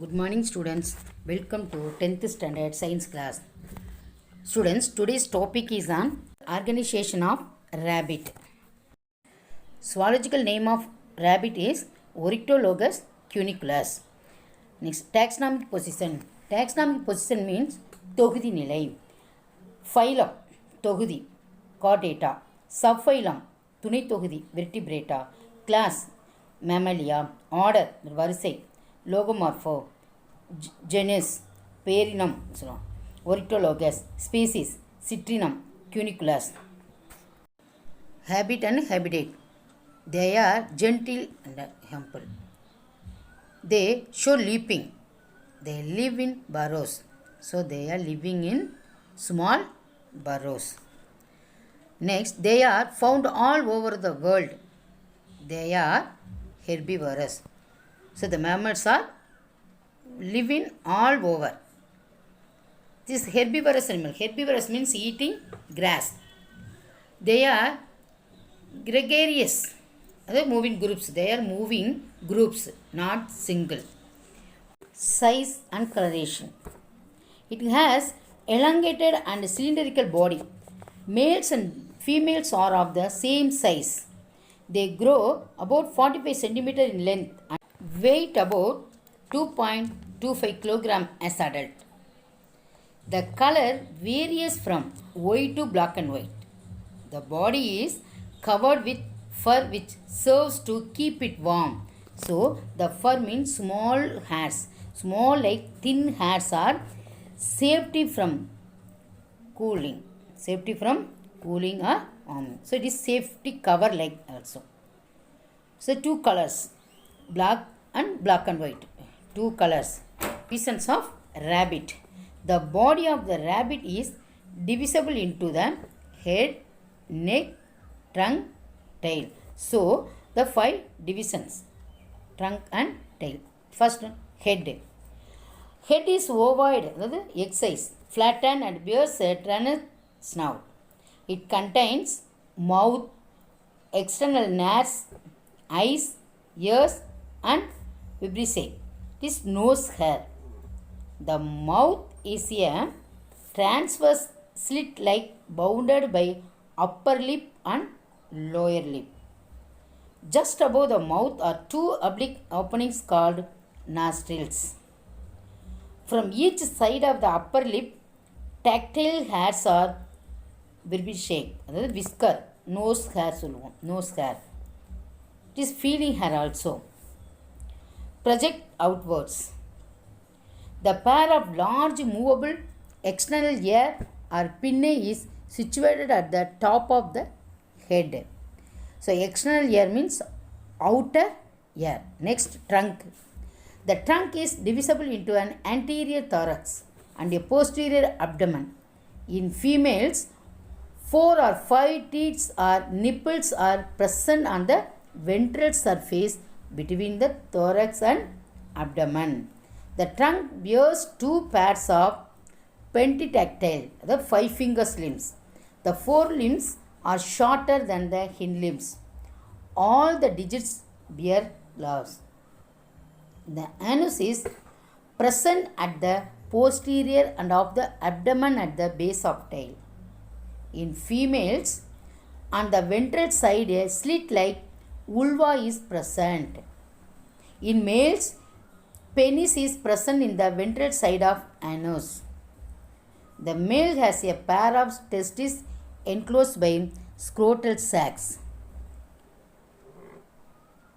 Good morning, students. Welcome to 10th standard science class. Students, today's topic is on organization of rabbit. Zoological name of rabbit is Ornithologus cuniculus. Next, taxonomic position. Taxonomic position means தொகுதி நிலை. Phylum தொகுதி Chordata. Subphylum துணை தொகுதி Vertebrata. Class Mammalia. Order வரிசை Logomorpho. Genus Perinum. Ornithologus. Species Citrinum cuniculus. Habit and habitat. They are gentle and humble. They show leaping. They live in burrows. So they are living in small burrows. Next, they are found all over the world. They are herbivorous. So the mammals are living all over. This herbivorous animal. Herbivorous means eating grass. They are gregarious. They are moving groups. They are moving groups, not single. Size and coloration. It has elongated and cylindrical body. Males and females are of the same size. They grow about 45 cm in length and weight about 2.25 kg as adult. The color varies from white to black and white. The body is covered with fur which serves to keep it warm. So the fur means small hairs. Small like thin hairs are safety from cooling. Safety from cooling or warming. So it is safety cover like also. So two colors, black and black and white. Two colors. Pieces of rabbit. The body of the rabbit is divisible into the head, neck, trunk, tail. So the 5 divisions, trunk and tail. First, head. Head is ovoid, egg size, flattened and bears a transverse snout. It contains mouth, external nares, eyes, ears and vibrissae. It is nose hair. The mouth is a transverse slit like bounded by upper lip and lower lip. Just above the mouth are 2 oblique openings called nostrils. From each side of the upper lip, tactile hairs are vibrissae, whisker, nose hair, nose hair. It is feeling hair also. Project outwards. The pair of large movable external ear or pinnae is situated at the top of the head. So external ear means outer ear. Next, trunk. The trunk is divisible into an anterior thorax and a posterior abdomen. In females, 4 or 5 teats or nipples are present on the ventral surface between the thorax and abdomen. The trunk bears 2 pairs of pentadactyl, the 5 finger limbs. The 4 limbs are shorter than the hind limbs. All the digits bear claws. The anus is present at the posterior and of the abdomen at the base of tail. In females, on the ventral side, a slit-like vulva is present. In males, penis is present in the ventral side of anus. The male has a pair of testes enclosed by scrotal sacs.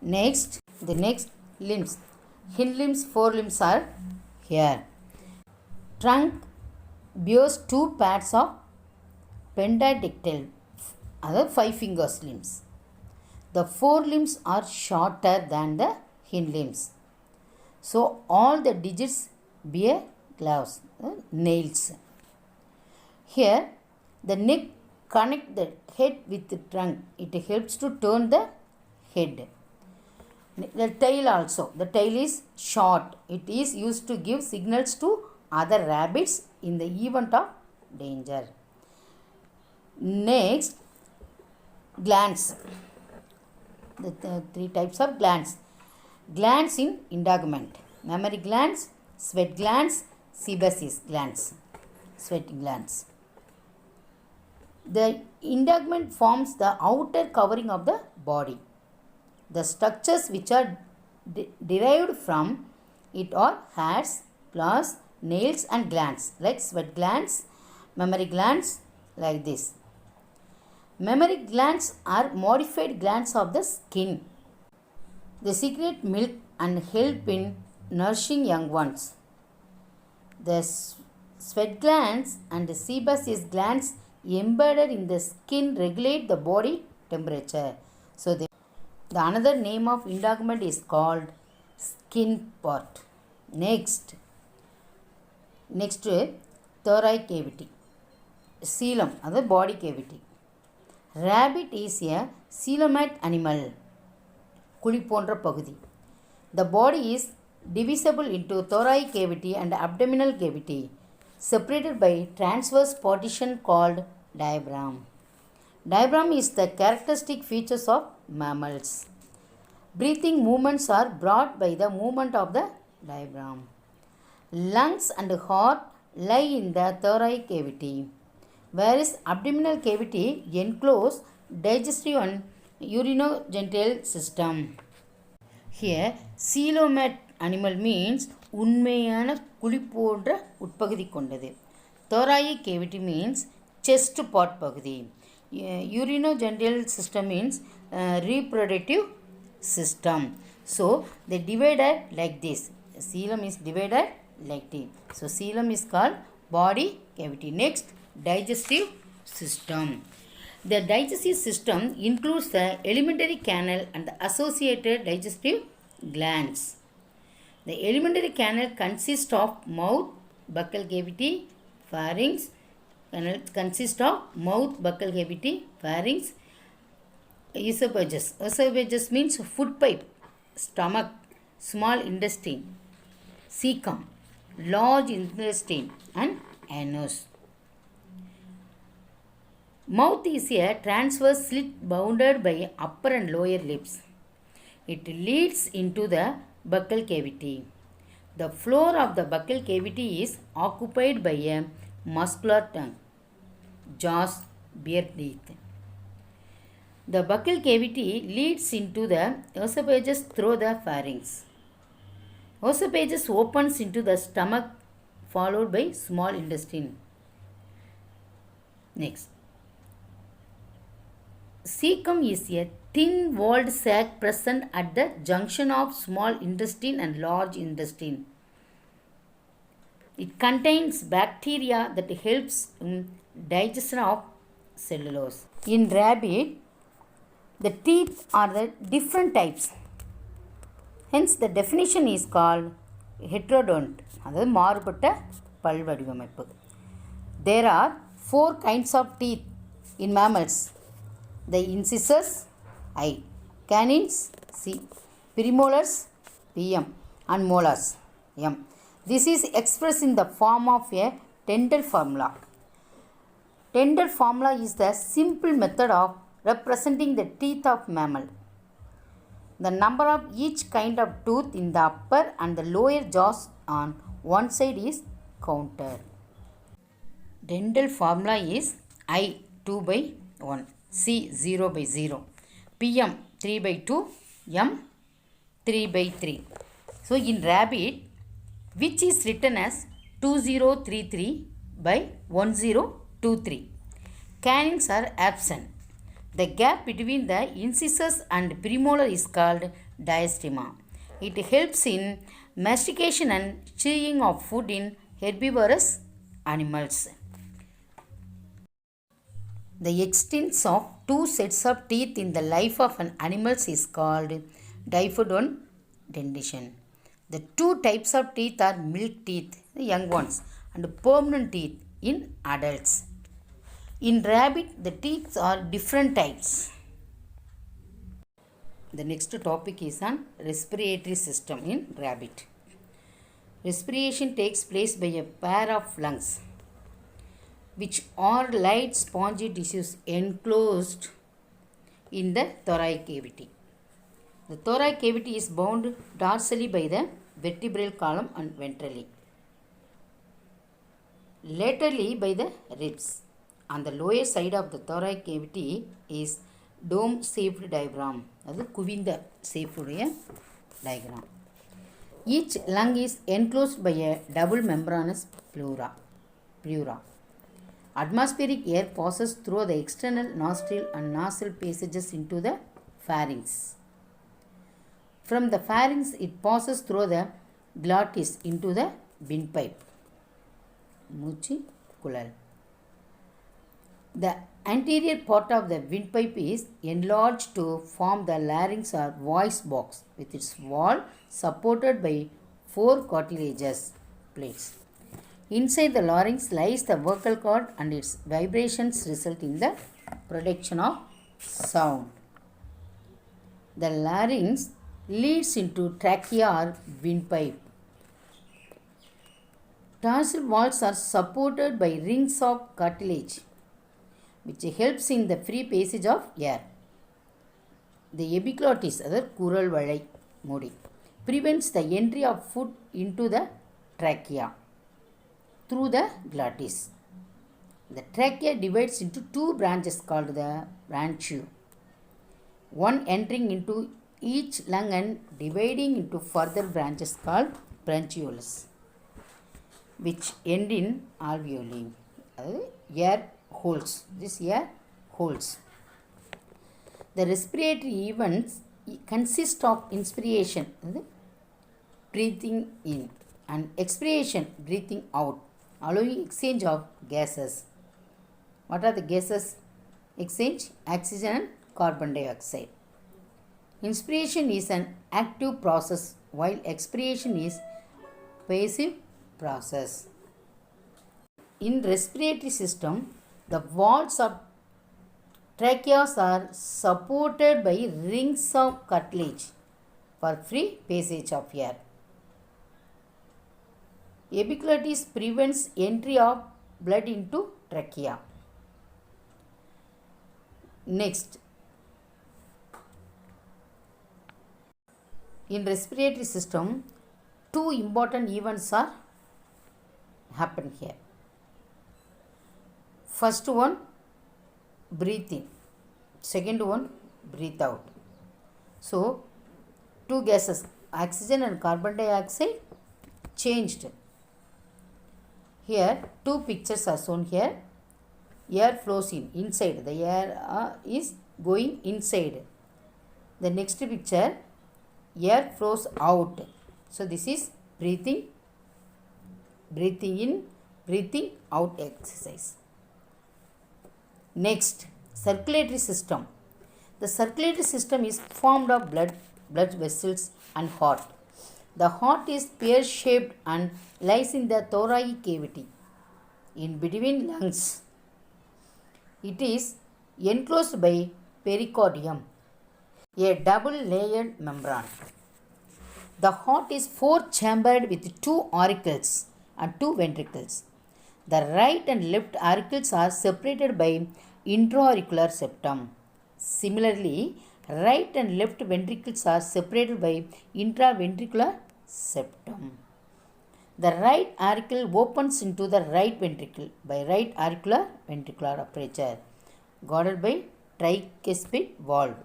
Next, the next limbs. Hind limbs, 4 limbs are here. Trunk bears 2 pairs of pentadactyl, other 5 fingers limbs. The 4 limbs are shorter than the hind limbs. So all the digits bear claws, nails. Here the neck connects the head with the trunk. It helps to turn the head. The tail also. The tail is short. It is used to give signals to other rabbits in the event of danger. Next, glands. The 3 types of glands. Glands in integument. mammary glands, sweat glands, sebaceous glands, sweat glands. The integument forms the outer covering of the body. The structures which are derived from it are hairs, claws, nails and glands like sweat glands, mammary glands like this. Mammary glands are modified glands of the skin. They secrete milk and help in nourishing young ones. The sweat glands and the sebaceous glands embedded in the skin regulate the body temperature. So, the another name of integument is called skin part. Next, thoracic cavity. Coelom, that body cavity. Rabbit is a coelomate animal. குழி போன்ற பகுதி. The body is divisible into thoracic cavity and abdominal cavity, separated by transverse partition called diaphragm. Diaphragm is the characteristic features of mammals. Breathing movements are brought by the movement of the diaphragm. Lungs and heart lie in the thoracic cavity, whereas abdominal cavity enclose digestive and urinogenital system. Here, coelomate animal means உண்மையான குழி போன்ற உட்பகுதி கொண்டது. Thoracic cavity means chest part பகுதி. Urinogenital system means reproductive system. So, they divided like this. Coelom is divided like this. So, coelom is called body cavity. Next, digestive system. The digestive system includes the alimentary canal and the associated digestive glands. The alimentary canal consists of mouth, buccal cavity, pharynx. Canal consists of mouth, buccal cavity, pharynx, esophagus. Esophagus means food pipe, stomach, small intestine, cecum, large intestine and anus. Mouth is a transverse slit bounded by upper and lower lips. It leads into the buccal cavity. The floor of the buccal cavity is occupied by a muscular tongue, jaws, beard teeth. The buccal cavity leads into the esophagus through the pharynx. Esophagus opens into the stomach followed by small intestine. Next. Cecum is a thin-walled sac present at the junction of small intestine and large intestine. It contains bacteria that helps in digestion of cellulose. In rabbit, the teeth are the different types. Hence, the definition is called heterodont. அதாவது மாறுபட்ட பல்வடிவமைப்பு. There are 4 kinds of teeth in mammals. The incisors I, canines C, premolars PM and molars M. This is expressed in the form of a Tyndall formula. Tyndall formula is the simple method of representing the teeth of mammal. The number of each kind of tooth in the upper and the lower jaws on one side is counted. Tyndall formula is I 2 by 1. C 0 by 0, PM 3 by 2, M 3 by 3. So, in rabbit, which is written as 2033 by 1023. Canines are absent. The gap between the incisors and premolar is called diastema. It helps in mastication and chewing of food in herbivorous animals. The existence of 2 sets of teeth in the life of an animal is called diphthong dentition. The 2 types of teeth are milk teeth, the young ones, and permanent teeth in adults. In rabbit, the teeth are different types. The next topic is on respiratory system in rabbit. Respiration takes place by a pair of lungs, which are light spongy tissues enclosed in the thoracic cavity. The thoracic cavity is bound dorsally by the vertebral column and ventrally. Laterally by the ribs. On the lower side of the thoracic cavity is dome-shaped diagram. அது குவிந்த ஷேப்புடைய diagram. Each lung is enclosed by a double membranous pleura. Atmospheric air passes through the external nostril and nasal passages into the pharynx. From the pharynx, it passes through the glottis into the windpipe. மூச்சு குழல். The anterior part of the windpipe is enlarged to form the larynx or voice box with its wall supported by 4 cartilaginous plates. Inside the larynx lies the vocal cord and its vibrations result in the production of sound. The larynx leads into trachea or windpipe. Tarsal walls are supported by rings of cartilage which helps in the free passage of air. The epiglottis, other kural valai modi, prevents the entry of food into the trachea through the glottis. The trachea divides into 2 branches called the bronchi, one entering into each lung and dividing into further branches called bronchioles, which end in alveoli, air holes. This air holes. The respiratory events consist of inspiration, breathing in, and expiration, breathing out, allowing exchange of gases. What are the gases? Exchange oxygen and carbon dioxide. Inspiration is an active process while expiration is passive process. In respiratory system, the walls of tracheas are supported by rings of cartilage for free passage of air. Epiglottis prevents entry of blood into trachea. Next, in respiratory system, 2 important events are happen here. First one, breathe in. Second one, breathe out. So, 2 gases, oxygen and carbon dioxide, changed. Here, 2 pictures are shown here. Air flows in, inside. The air is going inside. The next picture, air flows out. So, this is breathing in, breathing out exercise. Next, circulatory system. The circulatory system is formed of blood vessels and heart. The heart is pear-shaped and lies in the thoracic cavity in between lungs. It is enclosed by pericardium, a double-layered membrane. The heart is 4-chambered with 2 auricles and 2 ventricles. The right and left auricles are separated by intra-auricular septum. Similarly, right and left ventricles are separated by intraventricular septum. The right auricle opens into the right ventricle by right auricular ventricular aperture, guarded by tricuspid valve.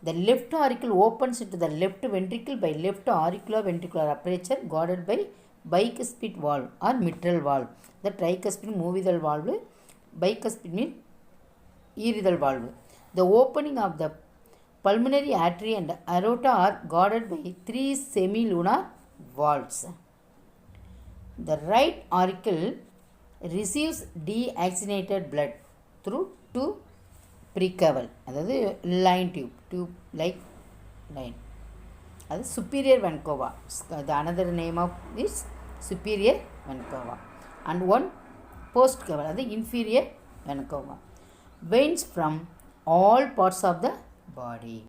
The left auricle opens into the left ventricle by left auricular ventricular aperture, guarded by bicuspid valve or mitral valve. The tricuspid movidal valve, bicuspid means eridal valve. The opening of the pulmonary artery and aorta are guarded by 3 semilunar valves. The right auricle receives deoxygenated blood through 2 precaval, அதாவது line tube like line. அது superior vena cava. The another name of this superior vena cava. And one post cava, the inferior vena cava. Veins from all parts of the body.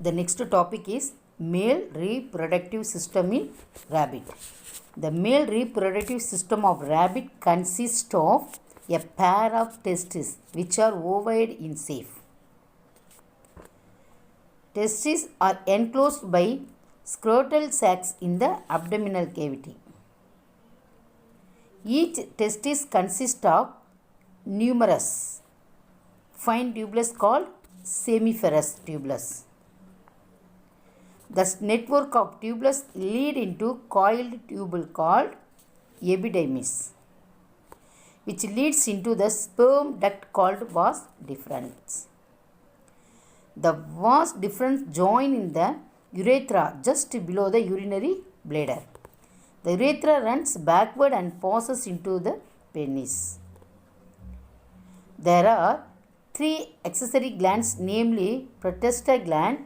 The next topic is male reproductive system in rabbit. The male reproductive system of rabbit consists of a pair of testes which are ovoid in shape. Testes are enclosed by scrotal sacs in the abdominal cavity. Each testis consists of numerous fine tubules called semiferous tubules. The network of tubules lead into coiled tubule called epidermis, which leads into the sperm duct called vas deferens. The vas deferens join in the urethra just below the urinary bladder. The urethra runs backward and passes into the penis. There are three accessory glands, namely progestin gland,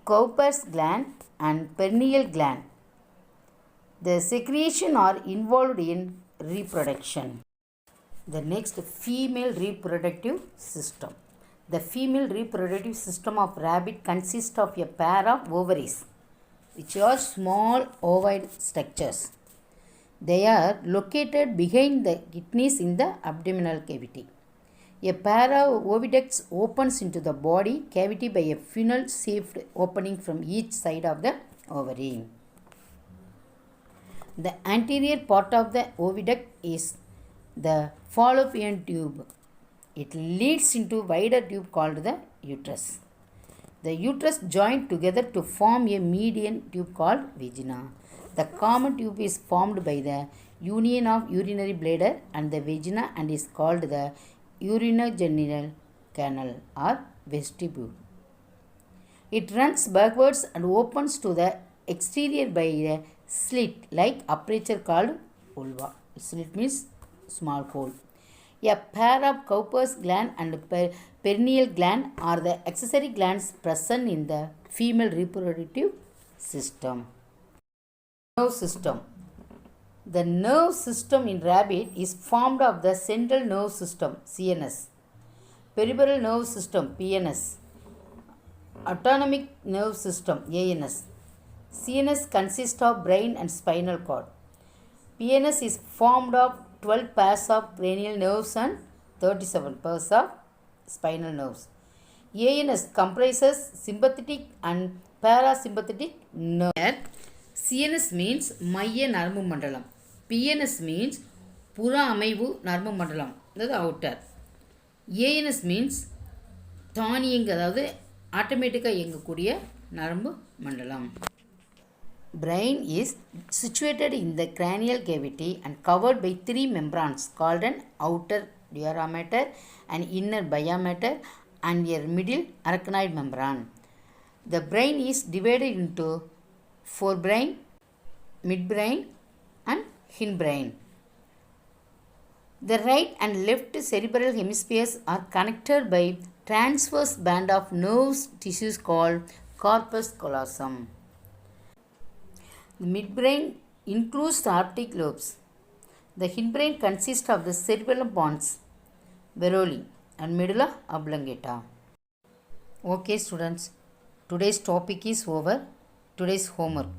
Cowper's gland, and perineal gland. The secretion are involved in reproduction. The next, female reproductive system. The female reproductive system of rabbit consists of a pair of ovaries, which are small ovoid structures. They are located behind the kidneys in the abdominal cavity. A pair of oviducts opens into the body cavity by a funnel-shaped opening from each side of the ovary. The anterior part of the oviduct is the fallopian tube. It leads into a wider tube called the uterus. The uterus join together to form a median tube called vagina. The common tube is formed by the union of urinary bladder and the vagina and is called the urogenital canal or vestibule. It runs backwards and opens to the exterior by a slit like aperture called vulva. Slit means small hole. A pair of Cowper's gland and perineal gland are the accessory glands present in the female reproductive system. Nerve system. The nerve system in rabbit is formed of the central nerve system CNS, peripheral nerve system PNS, autonomic nerve system ANS. CNS consists of brain and spinal cord. PNS is formed of 12 pairs of cranial nerves and 37 pairs of spinal nerves. ANS comprises sympathetic and parasympathetic nerves. CNS means மைய நரம்பு மண்டலம். PNS means புற அமைவு நரம்பு மண்டலம், அதாவது outer. ANS means தானியங்கு, அதாவது ஆட்டோமேட்டிக்காக இயங்கக்கூடிய நரம்பு மண்டலம். Brain is situated in the cranial cavity and covered by three membranes called an outer diaphragmator, an inner bimatter, and a middle arachnoid membrane. The brain is divided into forebrain, midbrain, and hindbrain. The right and left cerebral hemispheres are connected by transverse band of nerve tissues called corpus callosum. The midbrain includes the optic lobes. The hindbrain consists of the cerebellum pons, varoli, and medulla oblongata. Okay students, today's topic is over. Today's homework.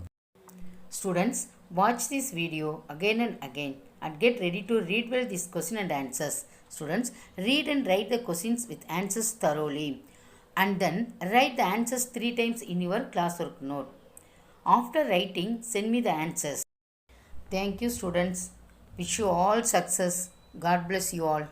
Students, watch this video again and again and get ready to read well this question and answers. Students, read and write the questions with answers thoroughly and then write the answers 3 times in your classwork note. After writing, send me the answers. Thank you students. Wish you all success. God bless you all.